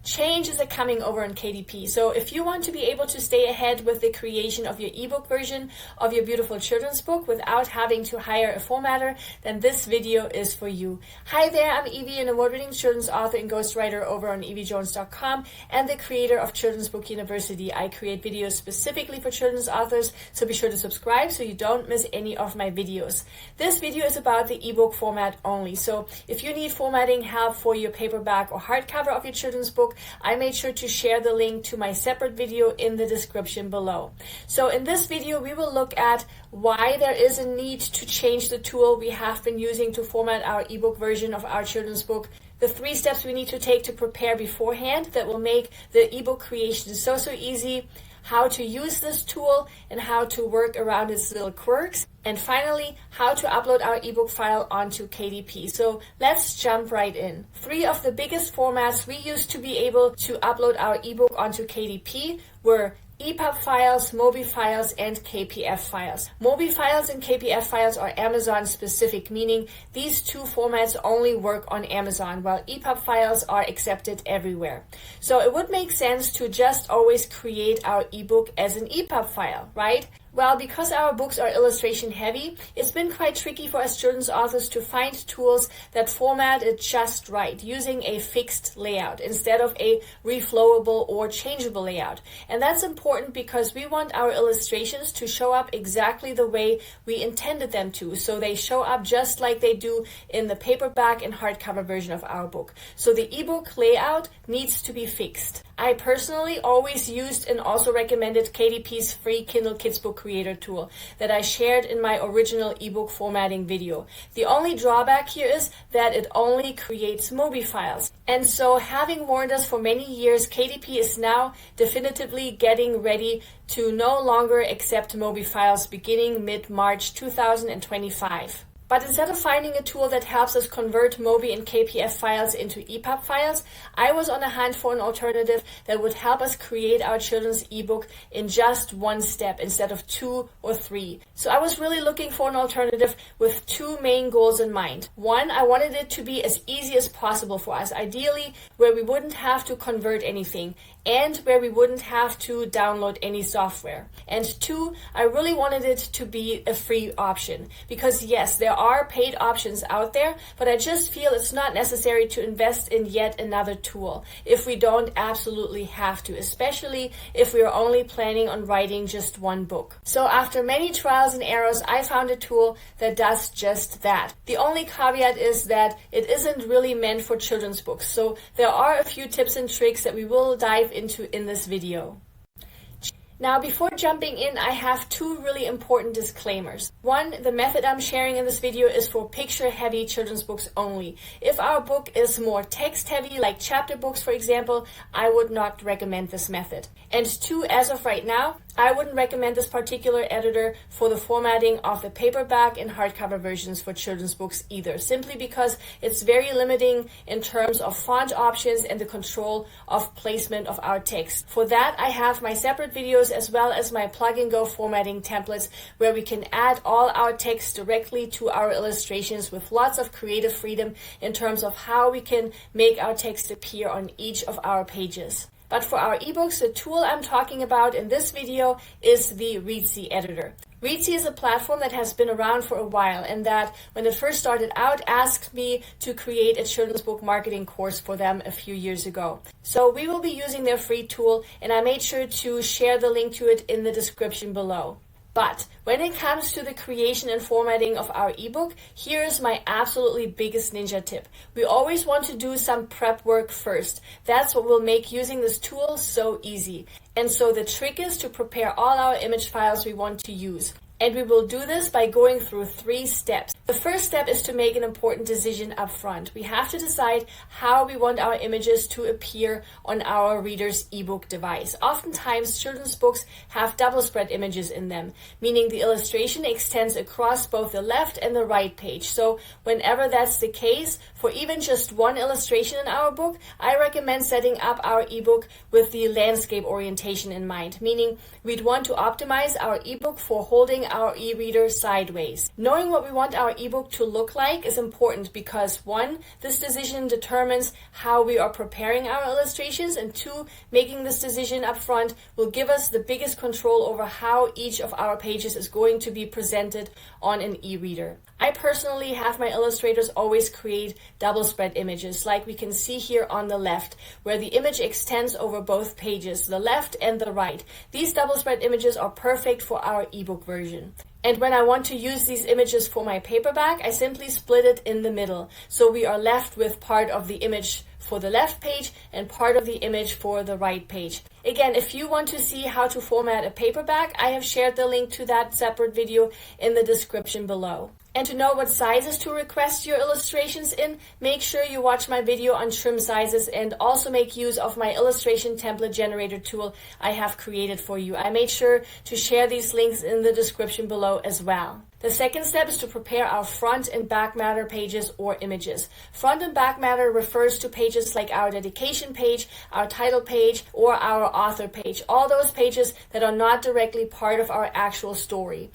Changes are coming over on KDP. So if you want to be able to stay ahead with the creation of your ebook version of your beautiful children's book without having to hire a formatter, then this video is for you. Hi there, I'm Eevi, an award-winning children's author and ghostwriter over on eevijones.com and the creator of Children's Book University. I create videos specifically for children's authors, so be sure to subscribe so you don't miss any of my videos. This video is about the ebook format only. So if you need formatting help for your paperback or hardcover of your children's book, I made sure to share the link to my separate video in the description below. So in this video, we will look at why there is a need to change the tool we have been using to format our ebook version of our children's book, the 3 steps we need to take to prepare beforehand that will make the ebook creation so easy, how to use this tool and how to work around its little quirks, and finally, how to upload our ebook file onto KDP. So let's jump right in. 3 of the biggest formats we used to be able to upload our ebook onto KDP were EPUB files, MOBI files, and KPF files. MOBI files and KPF files are Amazon specific, meaning these 2 formats only work on Amazon, while EPUB files are accepted everywhere. So it would make sense to just always create our ebook as an EPUB file, right? Well, because our books are illustration heavy, it's been quite tricky for us children's authors to find tools that format it just right, using a fixed layout instead of a reflowable or changeable layout. And that's important because we want our illustrations to show up exactly the way we intended them to, so they show up just like they do in the paperback and hardcover version of our book. So the ebook layout needs to be fixed. I personally always used and also recommended KDP's free Kindle Kids Book Creator tool that I shared in my original ebook formatting video. The only drawback here is that it only creates MOBI files. And so, having warned us for many years, KDP is now definitively getting ready to no longer accept MOBI files beginning mid-March 2025. But instead of finding a tool that helps us convert MOBI and KPF files into EPUB files, I was on a hunt for an alternative that would help us create our children's ebook in just 1 step instead of 2 or 3. So I was really looking for an alternative with 2 main goals in mind. 1, I wanted it to be as easy as possible for us, ideally where we wouldn't have to convert anything and where we wouldn't have to download any software. And 2, I really wanted it to be a free option because yes, there are paid options out there, but I just feel it's not necessary to invest in yet another tool if we don't absolutely have to, especially if we are only planning on writing just 1 book. So after many trials and errors, I found a tool that does just that. The only caveat is that it isn't really meant for children's books, so there are a few tips and tricks that we will dive into in this video. Now, before jumping in, I have 2 really important disclaimers. 1, the method I'm sharing in this video is for picture-heavy children's books only. If our book is more text-heavy, like chapter books, for example, I would not recommend this method. And 2, as of right now, I wouldn't recommend this particular editor for the formatting of the paperback and hardcover versions for children's books either, simply because it's very limiting in terms of font options and the control of placement of our text. For that, I have my separate videos as well as my plug-and-go formatting templates where we can add all our text directly to our illustrations with lots of creative freedom in terms of how we can make our text appear on each of our pages. But for our ebooks, the tool I'm talking about in this video is the Reedsy editor. Reedsy is a platform that has been around for a while and that, when it first started out, asked me to create a children's book marketing course for them a few years ago. So we will be using their free tool, and I made sure to share the link to it in the description below. But when it comes to the creation and formatting of our ebook, here's my absolutely biggest ninja tip. We always want to do some prep work first. That's what will make using this tool so easy. And so the trick is to prepare all our image files we want to use. And we will do this by going through 3 steps. The first step is to make an important decision up front. We have to decide how we want our images to appear on our reader's ebook device. Oftentimes, children's books have double spread images in them, meaning the illustration extends across both the left and the right page. So whenever that's the case, for even just 1 illustration in our book, I recommend setting up our ebook with the landscape orientation in mind, meaning we'd want to optimize our ebook for holding our e-reader sideways. Knowing what we want our ebook to look like is important because 1, this decision determines how we are preparing our illustrations, and 2, making this decision up front will give us the biggest control over how each of our pages is going to be presented on an e-reader. I personally have my illustrators always create double spread images like we can see here on the left, where the image extends over both pages, the left and the right. These double spread images are perfect for our ebook version. And when I want to use these images for my paperback, I simply split it in the middle. So we are left with part of the image for the left page and part of the image for the right page. Again, if you want to see how to format a paperback, I have shared the link to that separate video in the description below. And to know what sizes to request your illustrations in, make sure you watch my video on trim sizes and also make use of my illustration template generator tool I have created for you. I made sure to share these links in the description below as well. The second step is to prepare our front and back matter pages or images. Front and back matter refers to pages like our dedication page, our title page, or our author page. All those pages that are not directly part of our actual story.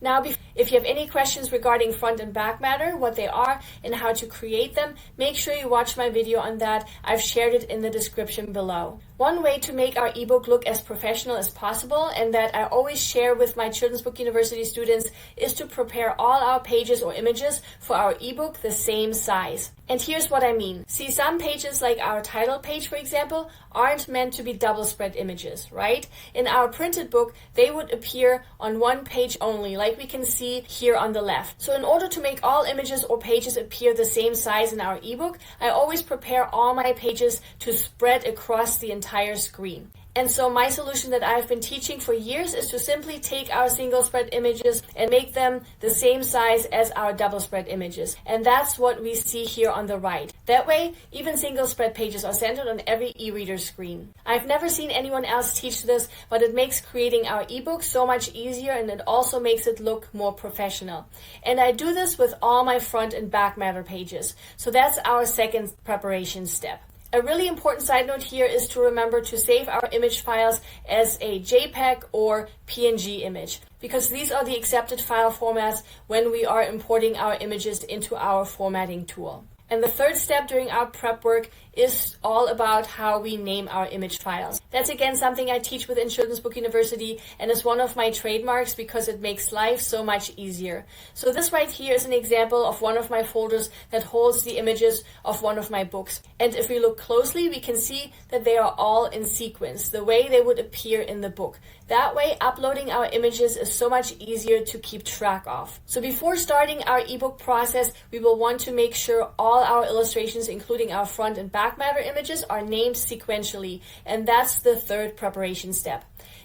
Now, if you have any questions regarding front and back matter, what they are, and how to create them, make sure you watch my video on that. I've shared it in the description below. One way to make our ebook look as professional as possible, and that I always share with my Children's Book University students, is to prepare all our pages or images for our ebook the same size. And here's what I mean. See, some pages like our title page, for example, aren't meant to be double spread images, right? In our printed book, they would appear on one page only, like we can see here on the left. So in order to make all images or pages appear the same size in our ebook, I always prepare all my pages to spread across the entire screen. And so my solution that I've been teaching for years is to simply take our single spread images and make them the same size as our double spread images. And that's what we see here on the right. That way, even single spread pages are centered on every e-reader screen. I've never seen anyone else teach this, but it makes creating our ebook so much easier, and it also makes it look more professional. And I do this with all my front and back matter pages. So that's our second preparation step. A really important side note here is to remember to save our image files as a JPEG or PNG image, because these are the accepted file formats when we are importing our images into our formatting tool. And the third step during our prep work is all about how we name our image files. That's again something I teach within Children's Book University, and is one of my trademarks because it makes life so much easier. So this right here is an example of one of my folders that holds the images of one of my books. And if we look closely, we can see that they are all in sequence, the way they would appear in the book. That way, uploading our images is so much easier to keep track of. So before starting our ebook process, we will want to make sure all our illustrations, including our front and back matter images, are named sequentially. And that's the third preparation step.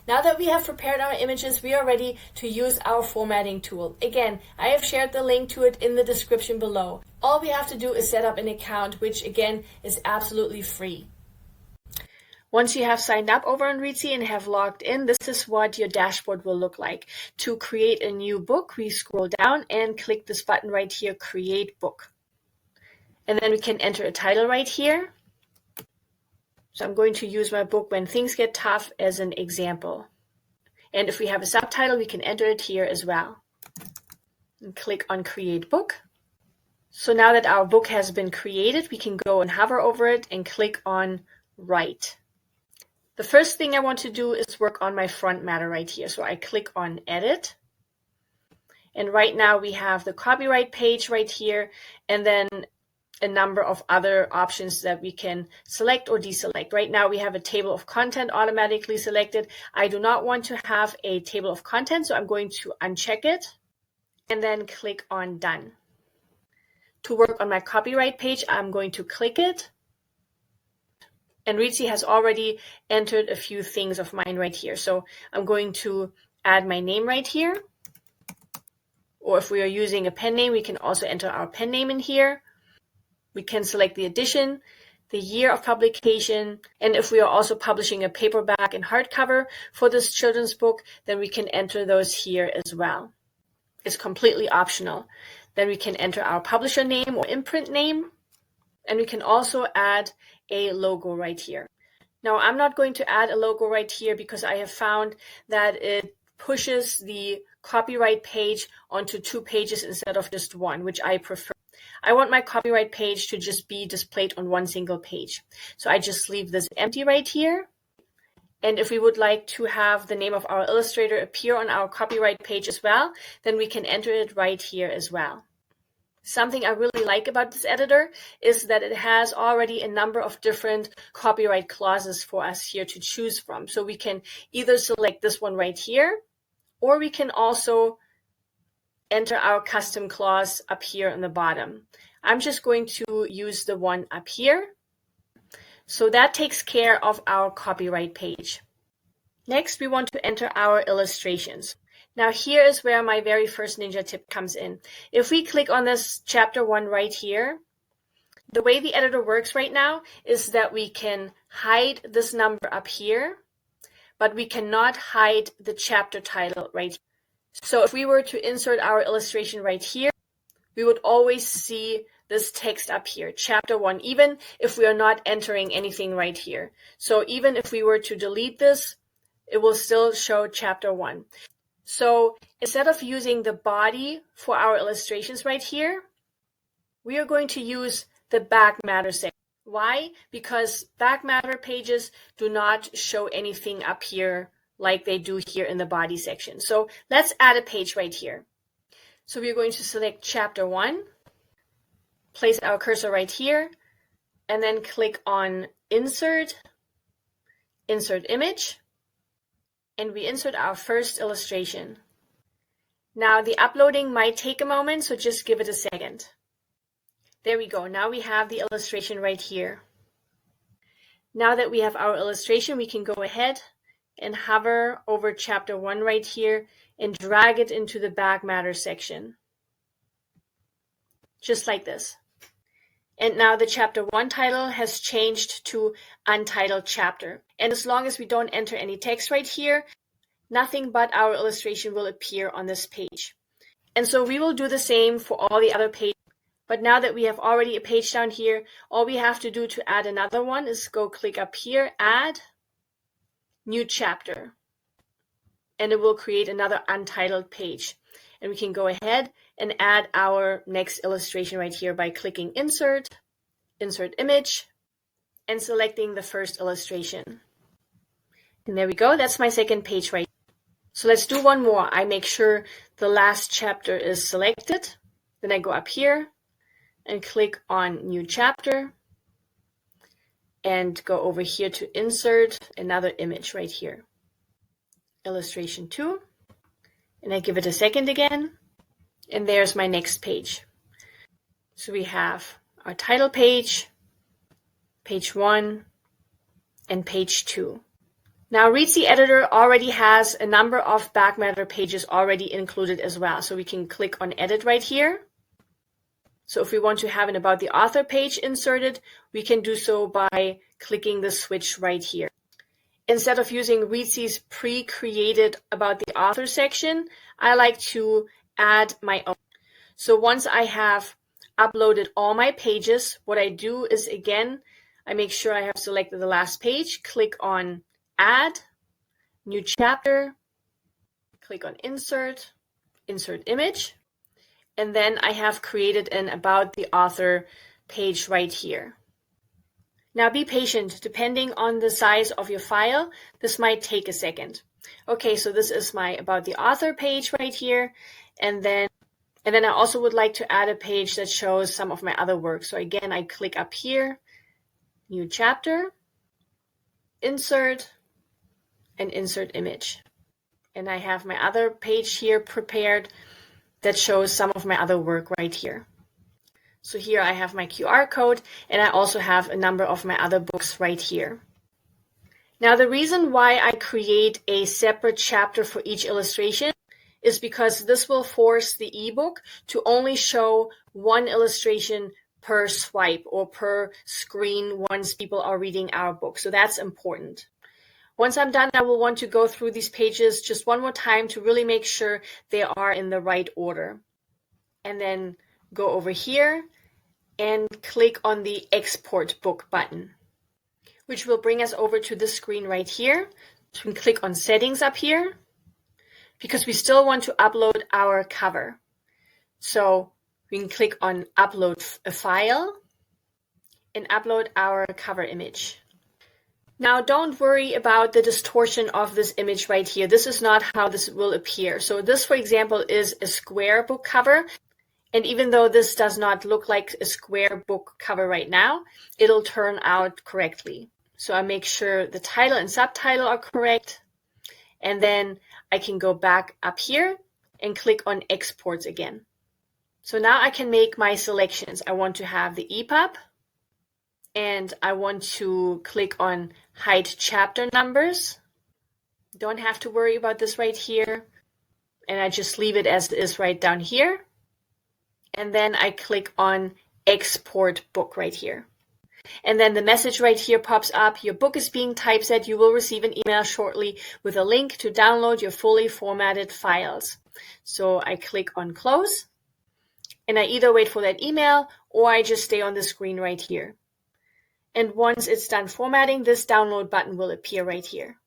Now that we have prepared our images, we are ready to use our formatting tool. Again, I have shared the link to it in the description below. All we have to do is set up an account, which again is absolutely free. Once you have signed up over on Reedsy and have logged in, this is what your dashboard will look like. To create a new book, we scroll down and click this button right here, Create Book. And then we can enter a title right here. So I'm going to use my book, When Things Get Tough, as an example. And if we have a subtitle, we can enter it here as well. And click on Create Book. So now that our book has been created, we can go and hover over it and click on Write. The first thing I want to do is work on my front matter right here. So I click on Edit. And right now we have the copyright page right here, and then a number of other options that we can select or deselect. Right now we have a table of content automatically selected. I do not want to have a table of content, so I'm going to uncheck it and then click on Done. To work on my copyright page, I'm going to click it. And Reedsy has already entered a few things of mine right here. So I'm going to add my name right here. Or if we are using a pen name, we can also enter our pen name in here. We can select the edition, the year of publication, and if we are also publishing a paperback and hardcover for this children's book, then we can enter those here as well. It's completely optional. Then we can enter our publisher name or imprint name, and we can also add a logo right here. Now, I'm not going to add a logo right here because I have found that it pushes the copyright page onto 2 pages instead of just 1, which I prefer. I want my copyright page to just be displayed on 1 single page. So I just leave this empty right here. And if we would like to have the name of our illustrator appear on our copyright page as well, then we can enter it right here as well. Something I really like about this editor is that it has already a number of different copyright clauses for us here to choose from. So we can either select this one right here, or we can also enter our custom clause up here on the bottom. I'm just going to use the one up here. So that takes care of our copyright page. Next, we want to enter our illustrations. Now here is where my very first ninja tip comes in. If we click on this chapter 1 right here, the way the editor works right now is that we can hide this number up here, but we cannot hide the chapter title right here. So if we were to insert our illustration right here, we would always see this text up here, chapter 1, even if we are not entering anything right here. So even if we were to delete this, it will still show chapter 1. So instead of using the body for our illustrations right here, we are going to use the back matter section. Why? Because back matter pages do not show anything up here like they do here in the body section. So let's add a page right here. So we're going to select chapter 1, place our cursor right here, and then click on Insert, Insert Image, and we insert our first illustration. Now the uploading might take a moment, so just give it a second. There we go. Now we have the illustration right here. Now that we have our illustration, we can go ahead and hover over chapter 1 right here and drag it into the back matter section. Just like this. And now the chapter 1 title has changed to Untitled Chapter. And as long as we don't enter any text right here, nothing but our illustration will appear on this page. And so we will do the same for all the other pages. But now that we have already a page down here, all we have to do to add another one is go click up here, Add, New Chapter. And it will create another untitled page. And we can go ahead and add our next illustration right here by clicking Insert, Insert Image, and selecting the first illustration. And there we go. That's my second page right here. So let's do one more. I make sure the last chapter is selected. Then I go up here and click on New Chapter and go over here to insert another image right here. Illustration 2. And I give it a second again. And there's my next page. So we have our title page, page 1, and page 2. Now Readsy Editor already has a number of back matter pages already included as well. So we can click on Edit right here. So if we want to have an About the Author page inserted, we can do so by clicking the switch right here. Instead of using Readsy's pre-created About the Author section, I like to add my own. So once I have uploaded all my pages, what I do is, again, I make sure I have selected the last page, click on Add, New Chapter, click on Insert, Insert Image, and then I have created an About the Author page right here. Now be patient. Depending on the size of your file, this might take a second. Okay, so this is my About the Author page right here. And then I also would like to add a page that shows some of my other work. So again, I click up here, New Chapter, Insert, and Insert Image. And I have my other page here prepared that shows some of my other work right here. So here I have my QR code, and I also have a number of my other books right here. Now the reason why I create a separate chapter for each illustration is because this will force the ebook to only show one illustration per swipe or per screen once people are reading our book. So that's important. Once I'm done, I will want to go through these pages just one more time to really make sure they are in the right order. And then go over here and click on the Export Book button, which will bring us over to this screen right here. So we can click on Settings up here, because we still want to upload our cover. So we can click on upload a file and upload our cover image. Now don't worry about the distortion of this image right here. This is not how this will appear. So this, for example, is a square book cover. And even though this does not look like a square book cover right now, it'll turn out correctly. So I make sure the title and subtitle are correct. And then I can go back up here and click on exports again. So now I can make my selections. I want to have the EPUB, and I want to click on hide chapter numbers. Don't have to worry about this right here. And I just leave it as it is right down here. And then I click on export book right here. And then the message right here pops up. Your book is being typeset. You will receive an email shortly with a link to download your fully formatted files. So I click on close. And I either wait for that email or I just stay on the screen right here. And once it's done formatting, this download button will appear right here.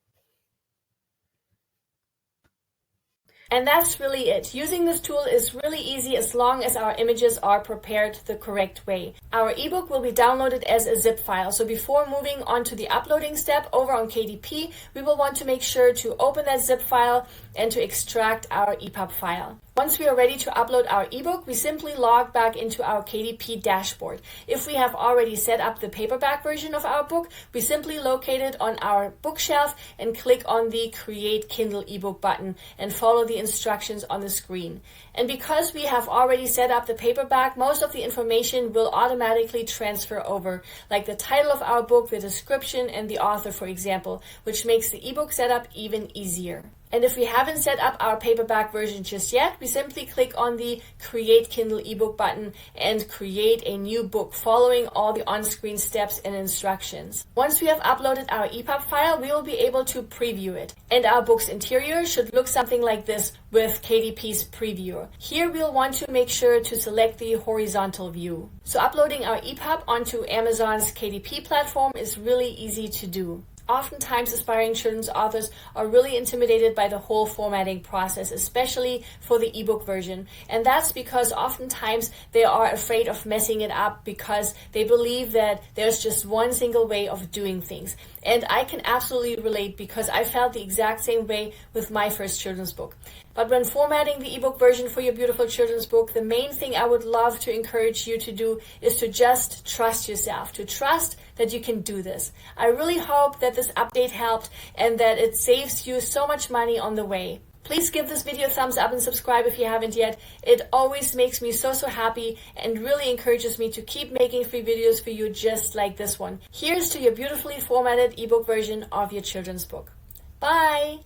And that's really it. Using this tool is really easy as long as our images are prepared the correct way. Our ebook will be downloaded as a zip file. So before moving on to the uploading step over on KDP, we will want to make sure to open that zip file and to extract our EPUB file. Once we are ready to upload our ebook, we simply log back into our KDP dashboard. If we have already set up the paperback version of our book, we simply locate it on our bookshelf and click on the Create Kindle ebook button and follow the instructions on the screen. And because we have already set up the paperback, most of the information will automatically transfer over, like the title of our book, the description, and the author, for example, which makes the ebook setup even easier. And if we haven't set up our paperback version just yet, we simply click on the Create Kindle ebook button and create a new book following all the on-screen steps and instructions. Once we have uploaded our EPUB file, we will be able to preview it. And our book's interior should look something like this with KDP's previewer. Here we'll want to make sure to select the horizontal view. So uploading our EPUB onto Amazon's KDP platform is really easy to do. Oftentimes, aspiring children's authors are really intimidated by the whole formatting process, especially for the ebook version. And that's because oftentimes they are afraid of messing it up because they believe that there's just one single way of doing things. And I can absolutely relate because I felt the exact same way with my first children's book. But when formatting the ebook version for your beautiful children's book, the main thing I would love to encourage you to do is to just trust yourself, to trust that you can do this. I really hope that this update helped and that it saves you so much money on the way. Please give this video a thumbs up and subscribe if you haven't yet. It always makes me so happy and really encourages me to keep making free videos for you just like this one. Here's to your beautifully formatted ebook version of your children's book. Bye!